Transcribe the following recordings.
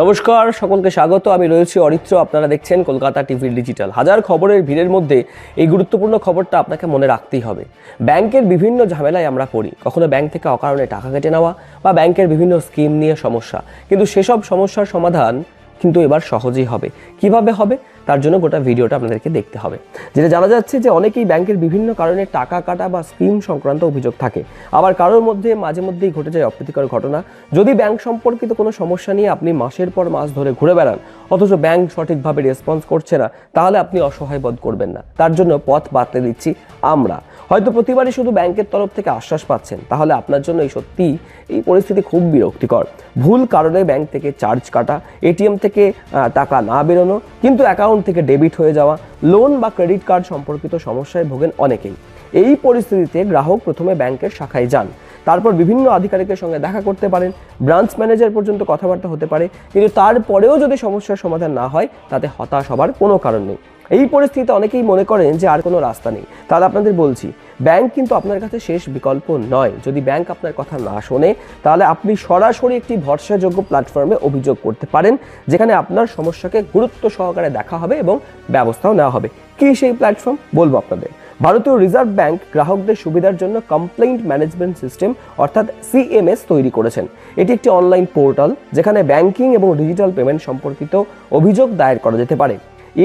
নমস্কার, সকলকে স্বাগত। আমি রয়েছি অরিত্র, আপনারা দেখছেন কলকাতা টিভি ডিজিটাল। হাজার খবরের ভিড়ের মধ্যে এই গুরুত্বপূর্ণ খবরটা আপনাকে মনে রাখতেই হবে। ব্যাংকের বিভিন্ন ঝামেলায় আমরা পড়ি, কখনো ব্যাংক থেকে অকারণে টাকা কেটে নেওয়া বা ব্যাংকের বিভিন্ন স্কিম নিয়ে সমস্যা। কিন্তু সেসব সমস্যার সমাধান কিন্তু এবার সহজেই হবে। কিভাবে হবে তার জন্য গোটা ভিডিওটা আপনাদেরকে দেখতে হবে। যেটা জানা যাচ্ছে যে অনেকেই ব্যাংকের বিভিন্ন কারণে টাকা কাটা বা স্কিম সংক্রান্ত অভিযোগ থাকে, আবার কারোর মধ্যে মাঝে মধ্যেই ঘটে যায় অপ্রীতিকর ঘটনা। যদি ব্যাংক সম্পর্কিত কোনো সমস্যা নিয়ে আপনি মাসের পর মাস ধরে ঘুরে বেড়ান অথচ ব্যাংক সঠিকভাবে রেসপন্স করছে না, তাহলে আপনি অসহায় বোধ করবেন না। তার জন্য পথ বাতলে দিচ্ছি আমরা। হয়তো প্রতিবারই শুধু ব্যাংকের তরফ থেকে আশ্বাস পাচ্ছেন, তাহলে আপনার জন্য এই পরিস্থিতি খুব বিরক্তিকর। ভুল কারণে ব্যাংক থেকে চার্জ কাটা, এটিএম থেকে টাকা না বেরোনো, কিন্তু অ্যাকাউন্ট থেকে ডেবিট হয়ে যাওয়া, লোন বা ক্রেডিট কার্ড সম্পর্কিত সমস্যায় ভোগেন অনেকেই। এই পরিস্থিতিতে গ্রাহক প্রথমে ব্যাংকের শাখায় যান, তারপর বিভিন্ন আধিকারিকের সঙ্গে দেখা করতে পারেন, ব্রাঞ্চ ম্যানেজার পর্যন্ত কথাবার্তা হতে পারে। কিন্তু তারপরেও যদি সমস্যার সমাধান না হয়, তাতে হতাশ হবার কোনো কারণ নেই। এই পরিস্থিতিতে অনেকেই মনে করেন যে আর কোনো রাস্তা নেই। তাহলে আপনাদের বলছি, ব্যাংক কিন্তু আপনার কাছে শেষ বিকল্প নয়। যদি ব্যাংক আপনার কথা না শোনে, তাহলে আপনি সরাসরি একটি ভরসাযোগ্য প্ল্যাটফর্মে অভিযোগ করতে পারেন, যেখানে আপনার সমস্যাকে গুরুত্ব সহকারে দেখা হবে এবং ব্যবস্থাও নেওয়া হবে। কি সেই প্ল্যাটফর্ম বলবো আপনাদের। ভারতীয় রিজার্ভ ব্যাংক গ্রাহকদের সুবিধার জন্য কমপ্লেইন্ট ম্যানেজমেন্ট সিস্টেম অর্থাৎ সিএমএস তৈরি করেছেন। এটি একটি অনলাইন পোর্টাল, যেখানে ব্যাংকিং এবং ডিজিটাল পেমেন্ট সম্পর্কিত অভিযোগ দায়ের করা যেতে পারে।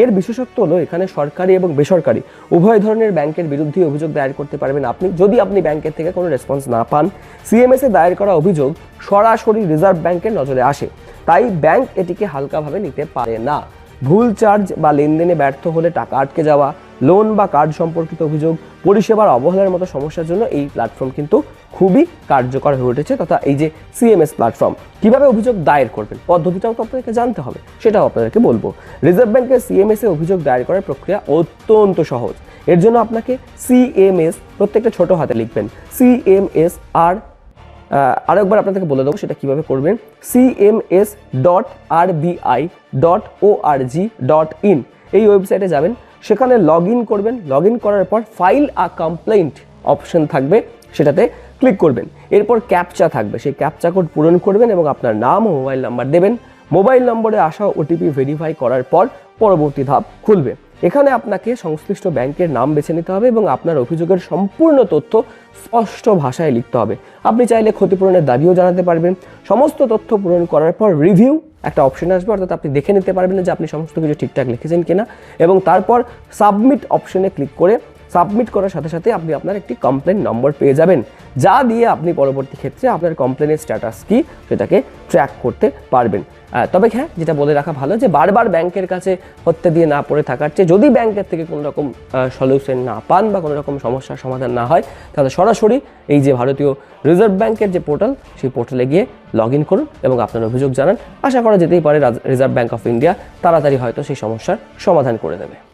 এর বিশেষত্ব হলো এখানে সরকারি এবং বেসরকারি উভয় ধরনের ব্যাংকের বিরুদ্ধে অভিযোগ দায়ের করতে পারবেন আপনি, যদি আপনি ব্যাংকের থেকে কোনো রেসপন্স না পান। সিএমএসে দায়ের করা অভিযোগ সরাসরি রিজার্ভ ব্যাংকের নজরে আসে, তাই ব্যাংক এটিকে হালকাভাবে নিতে পারে না। ভুল চার্জ বা লেনদেনে ব্যর্থ হলে টাকা আটকে যাওয়া, লোন বা কার্ড সম্পর্কিত অভিযোগ, পরিষেবার অবহেলার মতো সমস্যার জন্য এই প্ল্যাটফর্ম কিন্তু খুবই কার্যকর হয়ে উঠেছে, তথা এই যে সিএমএস প্ল্যাটফর্ম। কিভাবে অভিযোগ দায়ের করবেন পদ্ধতিটাও তো আপনাদেরকে জানতে হবে, সেটাও আপনাদেরকে বলবো। রিজার্ভ ব্যাংকের সিএমএস এ অভিযোগ দায়ের করার প্রক্রিয়া অত্যন্ত সহজ। এর জন্য আপনাকে সিএমএস প্রত্যেকটা ছোট হাতে লিখবেন, সিএমএস আরেকবার আপনাদেরকে বলে দেবো সেটা কিভাবে করবেন। cms.rbi.org.in এই ওয়েবসাইটে যাবেন, সেখানে লগ ইন করবেন। লগ ইন করার পর ফাইল আ কমপ্লেইন্ট অপশন থাকবে, সেটাতে ক্লিক করবেন। এরপর ক্যাপচা থাকবে, সেই ক্যাপচা কোড পূরণ করবেন এবং আপনার নাম ও মোবাইল নাম্বার দেবেন। মোবাইল নম্বরে আসা ওটিপি ভেরিফাই করার পর পরবর্তী ধাপ খুলবে। এখানে আপনাকে সংশ্লিষ্ট ব্যাংকের নাম বেছে নিতে হবে এবং আপনার অভিযোগের সম্পূর্ণ তথ্য স্পষ্ট ভাষায় লিখতে হবে। আপনি চাইলে ক্ষতিপূরণের দাবিও জানাতে পারবেন। সমস্ত তথ্য পূরণ করার পর রিভিউ একটা অপশন আসবে, অর্থাৎ আপনি দেখে নিতে পারবেন যে আপনি সমস্ত কিছু ঠিকঠাক লিখেছেন কিনা, এবং তারপর সাবমিট অপশনে ক্লিক করে সাবমিট করার সাথে সাথে আপনি আপনার একটি কমপ্লেন নম্বর পেয়ে যাবেন, যা দিয়ে আপনি পরবর্তী ক্ষেত্রে আপনার কমপ্লেনের স্ট্যাটাস কি সেটাকে ট্র্যাক করতে পারবেন। তবে হ্যাঁ, যেটা বলে রাখা ভালো যে বারবার ব্যাংকের কাছে হত্যা দিয়ে না পড়ে থাকার চেয়ে যদি ব্যাংকের থেকে কোনো রকম সলিউশন না পান বা কোনো রকম সমস্যার সমাধান না হয়, তাহলে সরাসরি এই যে ভারতীয় রিজার্ভ ব্যাংকের যে পোর্টাল, সেই পোর্টালে গিয়ে লগ ইন করুন এবং আপনার অভিযোগ জানান। আশা করা যেতেই পারে রিজার্ভ ব্যাংক অফ ইন্ডিয়া তাড়াতাড়ি হয়তো সেই সমস্যার সমাধান করে দেবে।